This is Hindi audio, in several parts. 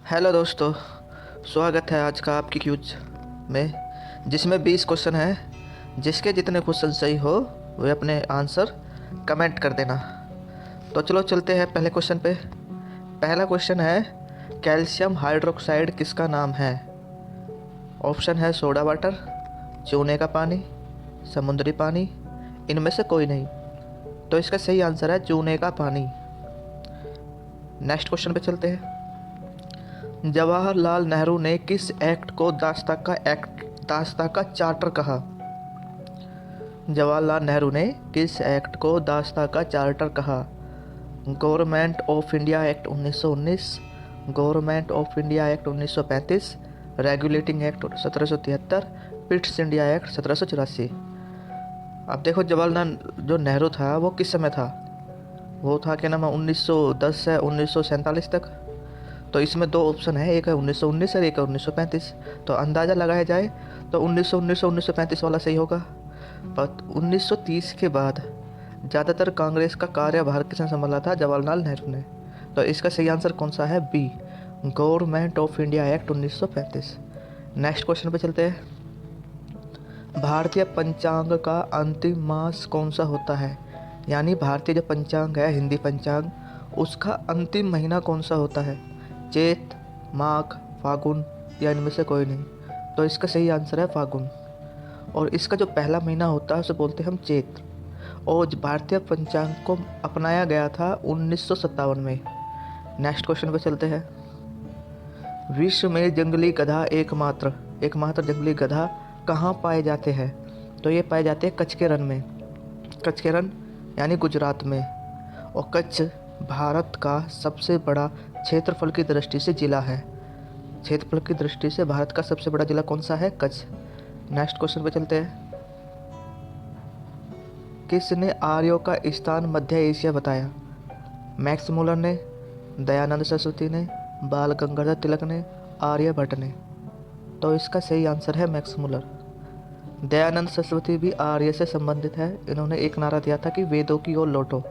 हेलो दोस्तों। स्वागत है आज का आपकी क्यूज में, जिसमें 20 क्वेश्चन हैं। जिसके जितने क्वेश्चन सही हो वे अपने आंसर कमेंट कर देना। तो चलो चलते हैं पहले क्वेश्चन पे। पहला क्वेश्चन है, कैल्शियम हाइड्रोक्साइड किसका नाम है? ऑप्शन है सोडा वाटर, चूने का पानी, समुद्री पानी, इनमें से कोई नहीं। तो इसका सही आंसर है चूने का पानी। नेक्स्ट क्वेश्चन पे चलते हैं। जवाहरलाल नेहरू ने किस एक्ट को दास्ता का चार्टर कहा? जवाहरलाल नेहरू ने किस एक्ट को दास्ता का चार्टर कहा? Government of India act 1919, government of India Act 1935, regulating act 1773, Pitt's India act 1784। अब देखो, जवाहरलाल जो नेहरू था वो किस समय था? वो था क्या नाम, 1910 से 1947 तक। तो इसमें दो ऑप्शन है, एक है 1919 और एक है 1935। तो अंदाज़ा लगाया जाए तो 1919 और 1935 वाला सही होगा। पर 1930 के बाद ज़्यादातर कांग्रेस का कार्यभार किसने संभाला था? जवाहरलाल नेहरू ने। तो इसका सही आंसर कौन सा है? B, Government of India Act 1935। Next question पे चलते हैं। भारतीय पंचांग का अंतिम मास कौन सा होता है? यानी भारतीय जो पंचांग है, हिंदी पंचांग, उसका अंतिम महीना कौन सा होता है? चैत, माघ, फागुन या इनमें से कोई नहीं। तो इसका सही आंसर है फागुन। और इसका जो पहला महीना होता है उसे बोलते हैं हम चैत। और भारतीय पंचांग को अपनाया गया था 1957 में। नेक्स्ट क्वेश्चन पे चलते हैं। विश्व में जंगली गधा एकमात्र जंगली गधा कहाँ पाए जाते हैं? तो ये पाए जाते हैं कच्छ के रण में। कच्छ के रण यानी गुजरात में। और कच्छ भारत का सबसे बड़ा क्षेत्रफल की दृष्टि से जिला है। क्षेत्रफल की दृष्टि से भारत का सबसे बड़ा जिला कौन सा है? कच्छ। नेक्स्ट क्वेश्चन पे चलते हैं। किसने आर्यों का स्थान मध्य एशिया बताया? मैक्स मुलर ने, दयानंद सरस्वती ने, बाल गंगाधर तिलक ने, आर्यभट्ट ने। तो इसका सही आंसर है मैक्स मुलर। दयानंद सरस्वती भी आर्य से संबंधित है। इन्होंने एक नारा दिया था कि वेदों की ओर लौटो।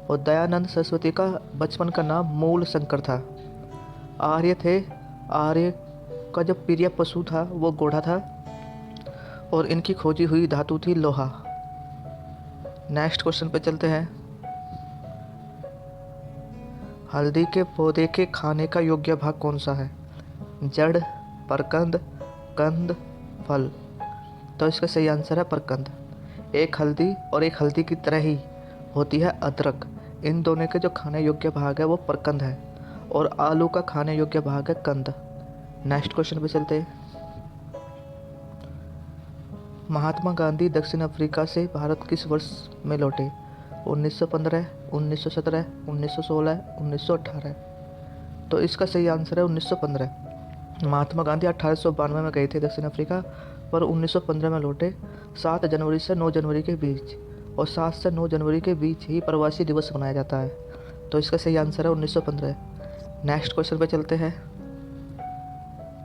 और दयानंद सरस्वती का बचपन का नाम मूल शंकर था। आर्य थे। आर्य का जो प्रिय पशु था वो घोड़ा था। और इनकी खोजी हुई धातु थी लोहा। नेक्स्ट क्वेश्चन पे चलते हैं। हल्दी के पौधे के खाने का योग्य भाग कौन सा है? जड़, परकंद, कंद, फल। तो इसका सही आंसर है परकंद। एक हल्दी और एक हल्दी की तरह ही होती है अदरक। इन दोनों के जो खाने योग्य भाग है वो परकंद है। और आलू का खाने योग्य भाग है कंद। नेक्स्ट क्वेश्चन पे चलते हैं। महात्मा गांधी दक्षिण अफ्रीका से भारत किस वर्ष में लौटे? 1915, 1917, 1916, 1918। तो इसका सही आंसर है 1915। महात्मा गांधी 1892 में गए थे दक्षिण अफ्रीका, पर 1915 में लौटे। 7 जनवरी से 9 जनवरी के बीच। और 7 से 9 जनवरी के बीच ही प्रवासी दिवस मनाया जाता है। तो इसका सही आंसर है 1915। नेक्स्ट क्वेश्चन पे चलते हैं।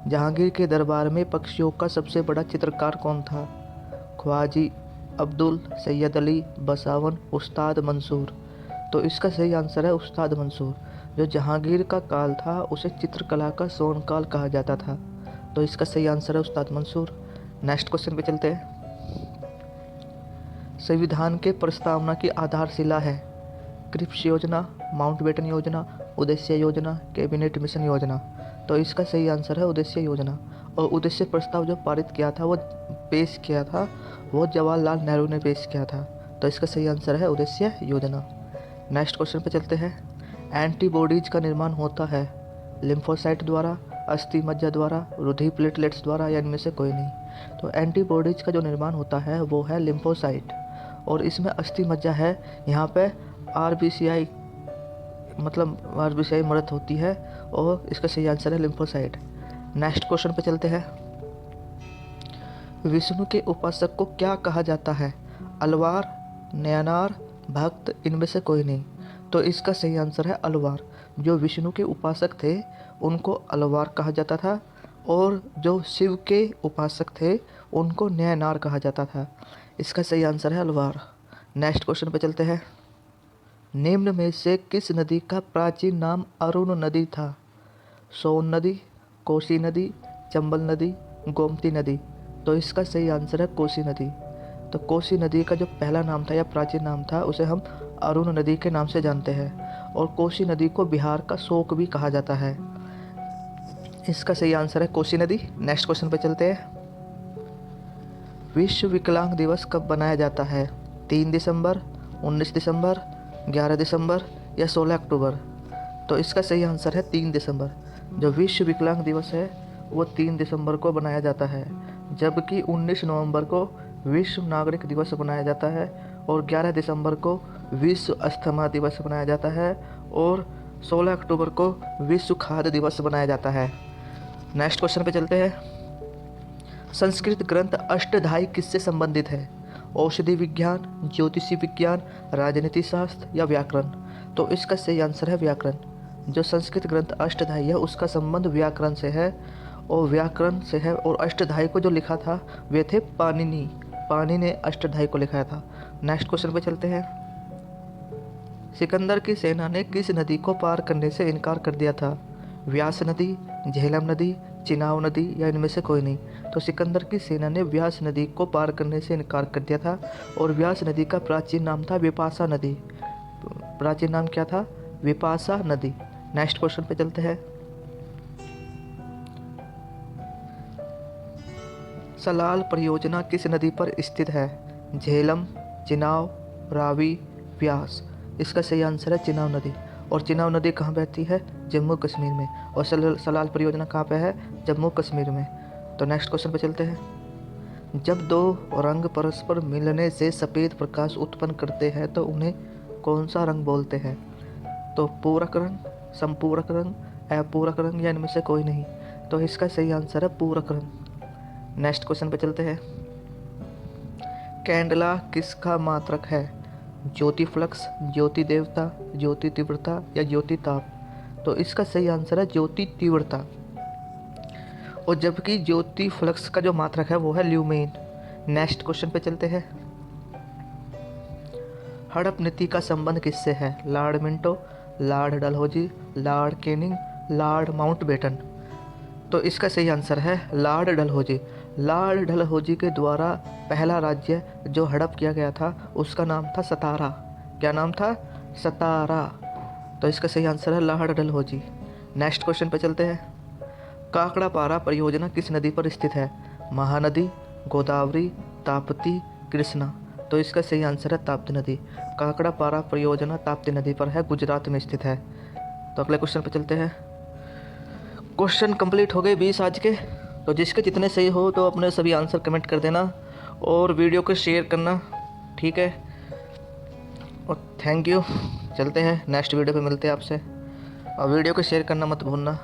जहांगीर के दरबार में पक्षियों का सबसे बड़ा चित्रकार कौन था? ख्वाजी अब्दुल, सैयद अली, बसावन, उस्ताद मंसूर। तो इसका सही आंसर है उस्ताद मंसूर। जो जहांगीर का काल था उसे चित्रकला का स्वर्ण काल कहा जाता था। तो इसका सही आंसर है उस्ताद मंसूर। नेक्स्ट क्वेश्चन पे चलते हैं। संविधान के प्रस्तावना की आधारशिला है क्रिप्स योजना, माउंटबेटन योजना, उद्देश्य योजना, कैबिनेट मिशन योजना। तो इसका सही आंसर है उद्देश्य योजना। और उद्देश्य प्रस्ताव जो पारित किया था, वो पेश किया था, वो जवाहरलाल नेहरू ने पेश किया था। तो इसका सही आंसर है उद्देश्य योजना। नेक्स्ट क्वेश्चन पे चलते हैं। एंटीबॉडीज का निर्माण होता है लिम्फोसाइट द्वारा, अस्थि मज्जा द्वारा, रुधिर प्लेटलेट्स द्वारा या इनमें से कोई नहीं। तो एंटीबॉडीज का जो निर्माण होता है वो है लिम्फोसाइट। और इसमें अस्थि मज्जा है। यहाँ पे आरबीसीआई मदद होती है। और इसका सही आंसर है लिम्फोसाइट। नेक्स्ट क्वेश्चन पे चलते हैं। विष्णु के उपासक को क्या कहा जाता है? अलवार, नयनार, भक्त, इनमें से कोई नहीं। तो इसका सही आंसर है अलवार। जो विष्णु के उपासक थे उनको अलवार कहा जाता था। और जो शिव के उपासक थे उनको नयनार कहा जाता था। इसका सही आंसर है अलवार। नेक्स्ट क्वेश्चन पे चलते हैं। निम्न में से किस नदी का प्राचीन नाम अरुण नदी था? सोन नदी, कोसी नदी, चंबल नदी, गोमती नदी। तो इसका सही आंसर है कोसी नदी। तो कोसी नदी का जो पहला नाम था या प्राचीन नाम था उसे हम अरुण नदी के नाम से जानते हैं और कोसी नदी को बिहार का शोक भी कहा जाता है। इसका सही आंसर है कोसी नदी। नेक्स्ट क्वेश्चन पे चलते हैं। विश्व विकलांग दिवस कब मनाया जाता है? 3 दिसंबर, 19 दिसंबर, 11 दिसंबर या 16 अक्टूबर? तो इसका सही आंसर है 3 दिसंबर। जो विश्व विकलांग दिवस है वो 3 दिसंबर को बनाया जाता है, जबकि 19 नवंबर को विश्व नागरिक दिवस मनाया जाता है और 11 दिसंबर को विश्व अस्थमा दिवस मनाया जाता है और 16 अक्टूबर को विश्व खाद्य दिवस मनाया जाता है। नेक्स्ट क्वेश्चन पे चलते हैं। संस्कृत ग्रंथ अष्टधाई किससे संबंधित है? औषधि विज्ञान, ज्योतिषी विज्ञान, राजनीति शास्त्र या व्याकरण? तो इसका सही आंसर है व्याकरण। जो संस्कृत ग्रंथ अष्टधाई है उसका संबंध व्याकरण से है और अष्टधाई को जो लिखा था वे थे पाणिनि ने अष्टधाई को लिखा था। नेक्स्ट क्वेश्चन पे चलते हैं। सिकंदर की सेना ने किस नदी को पार करने से इनकार कर दिया था? व्यास नदी, झेलम नदी, चिनाब नदी या इनमें से कोई नहीं? तो सिकंदर की सेना ने व्यास नदी को पार करने से इनकार कर दिया था और व्यास नदी का प्राचीन नाम था विपाशा नदी। प्राचीन नाम क्या था? विपाशा नदी। नेक्स्ट क्वेश्चन पे चलते हैं। सलाल परियोजना किस नदी पर स्थित है? झेलम, चिनाब, रावी, व्यास? इसका सही आंसर है चिनाब नदी। और चिनाब नदी कहाँ बहती है? जम्मू कश्मीर में। और सलाल परियोजना कहाँ पे है? जम्मू कश्मीर में। तो नेक्स्ट क्वेश्चन पे चलते हैं। जब दो रंग परस्पर मिलने से सफ़ेद प्रकाश उत्पन्न करते हैं तो उन्हें कौन सा रंग बोलते हैं? तो पूरक रंग, संपूरक रंग, अपूरक रंग या इनमें से कोई नहीं? तो इसका सही आंसर है पूरक रंग। नेक्स्ट क्वेश्चन पे चलते हैं। कैंडला किसका मात्रक है? ज्योति फ्लक्स, ज्योति देवता, ज्योति तीव्रता या ज्योति ताप? तो इसका सही आंसर है ज्योति तीव्रता। और जबकि ज्योति फ्लक्स का जो मात्रक है वो है ल्यूमेन। नेक्स्ट क्वेश्चन पे चलते हैं। हड़प नीति का संबंध किससे है? Lord Minto, Lord Dalhousie, Lord Canning, Lord Mountbatten? तो इसका सही आंसर है लॉर्ड डलहौजी। लॉर्ड डलहौजी के द्वारा पहला राज्य जो हड़प किया गया था उसका नाम था सतारा। क्या नाम था? सतारा। तो इसका सही आंसर है लॉर्ड डलहौजी। नेक्स्ट क्वेश्चन पे चलते हैं। काकड़ापारा परियोजना किस नदी पर स्थित है? महानदी, गोदावरी, ताप्ती, कृष्णा? तो इसका सही आंसर है ताप्ती नदी। काकड़ापारा परियोजना ताप्ती नदी पर है, गुजरात में स्थित है। तो अगले क्वेश्चन पे चलते हैं। क्वेश्चन कंप्लीट हो गए 20 आज के। तो जिसके जितने सही हो तो अपने सभी आंसर कमेंट कर देना और वीडियो को शेयर करना, ठीक है? और थैंक यू। चलते हैं नेक्स्ट वीडियो पे मिलते हैं आपसे, और वीडियो को शेयर करना मत भूलना।